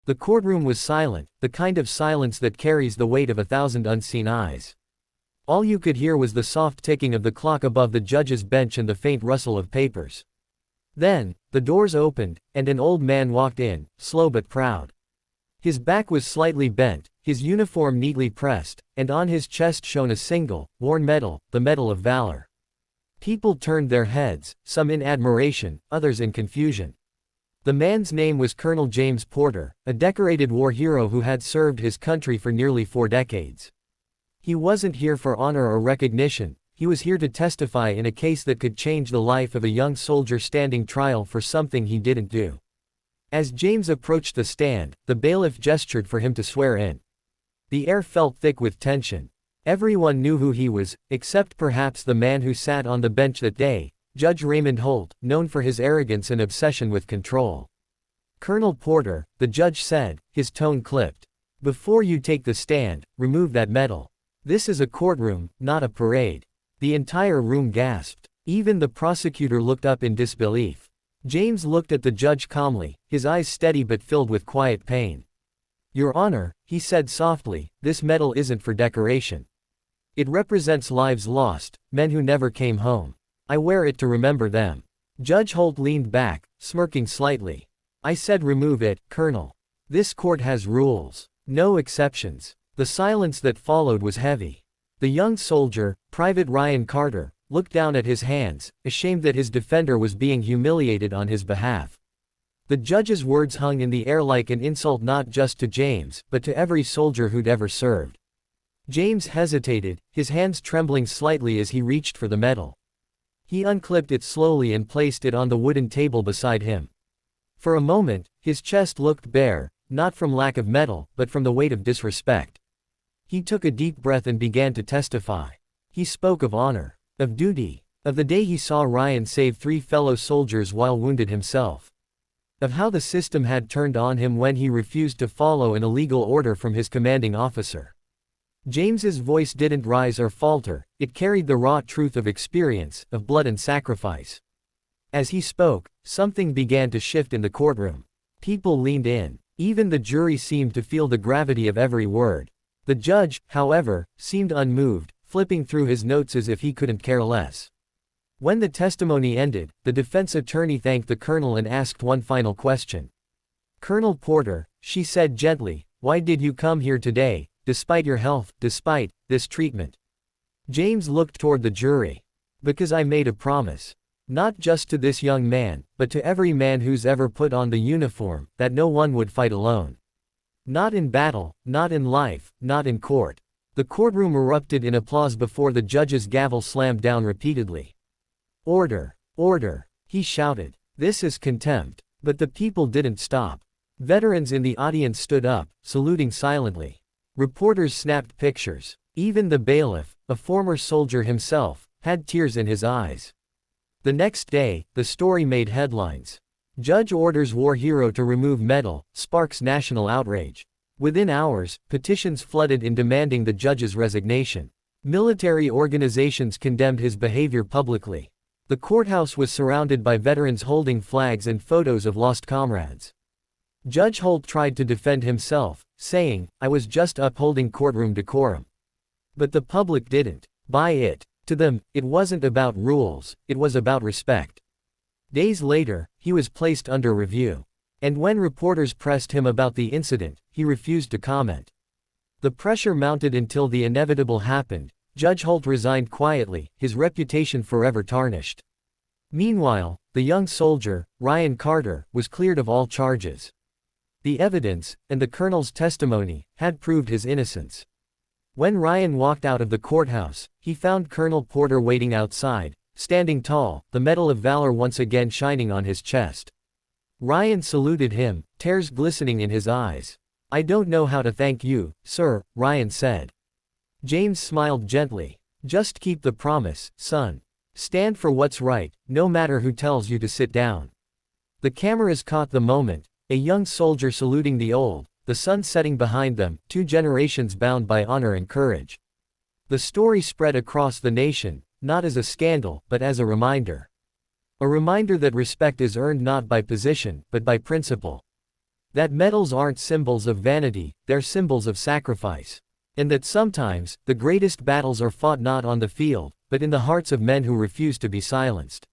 The courtroom was silent, the kind of silence that carries the weight of 1,000 unseen eyes. All you could hear was the soft ticking of the clock above the judge's bench and the faint rustle of papers. Then, the doors opened, and an old man walked in, slow but proud. His back was slightly bent, his uniform neatly pressed, and on his chest shone a single, worn medal, the Medal of Valor. People turned their heads, some in admiration, others in confusion. The man's name was Colonel James Porter, a decorated war hero who had served his country for nearly 4 decades. He wasn't here for honor or recognition, he was here to testify in a case that could change the life of a young soldier standing trial for something he didn't do. As James approached the stand, the bailiff gestured for him to swear in. The air felt thick with tension. Everyone knew who he was, except perhaps the man who sat on the bench that day, Judge Raymond Holt, known for his arrogance and obsession with control. "Colonel Porter," the judge said, his tone clipped. "Before you take the stand, remove that medal. This is a courtroom, not a parade." The entire room gasped. Even the prosecutor looked up in disbelief. James looked at the judge calmly, his eyes steady but filled with quiet pain. "Your Honor," he said softly, "this medal isn't for decoration. It represents lives lost, men who never came home. I wear it to remember them." Judge Holt leaned back, smirking slightly. "I said remove it, Colonel. This court has rules. No exceptions." The silence that followed was heavy. The young soldier, Private Ryan Carter, looked down at his hands, ashamed that his defender was being humiliated on his behalf. The judge's words hung in the air like an insult not just to James, but to every soldier who'd ever served. James hesitated, his hands trembling slightly as he reached for the medal. He unclipped it slowly and placed it on the wooden table beside him. For a moment, his chest looked bare, not from lack of medal, but from the weight of disrespect. He took a deep breath and began to testify. He spoke of honor, of duty, of the day he saw Ryan save 3 fellow soldiers while wounded himself. Of how the system had turned on him when he refused to follow an illegal order from his commanding officer. James's voice didn't rise or falter, it carried the raw truth of experience, of blood and sacrifice. As he spoke, something began to shift in the courtroom. People leaned in. Even the jury seemed to feel the gravity of every word. The judge, however, seemed unmoved, flipping through his notes as if he couldn't care less. When the testimony ended, the defense attorney thanked the colonel and asked one final question. "Colonel Porter," she said gently, "why did you come here today, despite your health, despite this treatment?" James looked toward the jury. "Because I made a promise. Not just to this young man, but to every man who's ever put on the uniform, that no one would fight alone. Not in battle, not in life, not in court." The courtroom erupted in applause before the judge's gavel slammed down repeatedly. "Order! Order!" he shouted. "This is contempt." But the people didn't stop. Veterans in the audience stood up, saluting silently. Reporters snapped pictures. Even the bailiff, a former soldier himself, had tears in his eyes. The next day, the story made headlines. Judge orders war hero to remove medal, sparks national outrage. Within hours, petitions flooded in demanding the judge's resignation. Military organizations condemned his behavior publicly. The courthouse was surrounded by veterans holding flags and photos of lost comrades. Judge Holt tried to defend himself, saying, "I was just upholding courtroom decorum." But the public didn't buy it. To them, it wasn't about rules, it was about respect. Days later, he was placed under review. And when reporters pressed him about the incident, he refused to comment. The pressure mounted until the inevitable happened. Judge Holt resigned quietly, his reputation forever tarnished. Meanwhile, the young soldier, Ryan Carter, was cleared of all charges. The evidence, and the colonel's testimony, had proved his innocence. When Ryan walked out of the courthouse, he found Colonel Porter waiting outside, standing tall, the Medal of Valor once again shining on his chest. Ryan saluted him, tears glistening in his eyes. "I don't know how to thank you, sir," Ryan said. James smiled gently. "Just keep the promise, son. Stand for what's right, no matter who tells you to sit down." The cameras caught the moment, a young soldier saluting the old, the sun setting behind them, 2 generations bound by honor and courage. The story spread across the nation, not as a scandal, but as a reminder. A reminder that respect is earned not by position, but by principle. That medals aren't symbols of vanity, they're symbols of sacrifice. And that sometimes, the greatest battles are fought not on the field, but in the hearts of men who refuse to be silenced.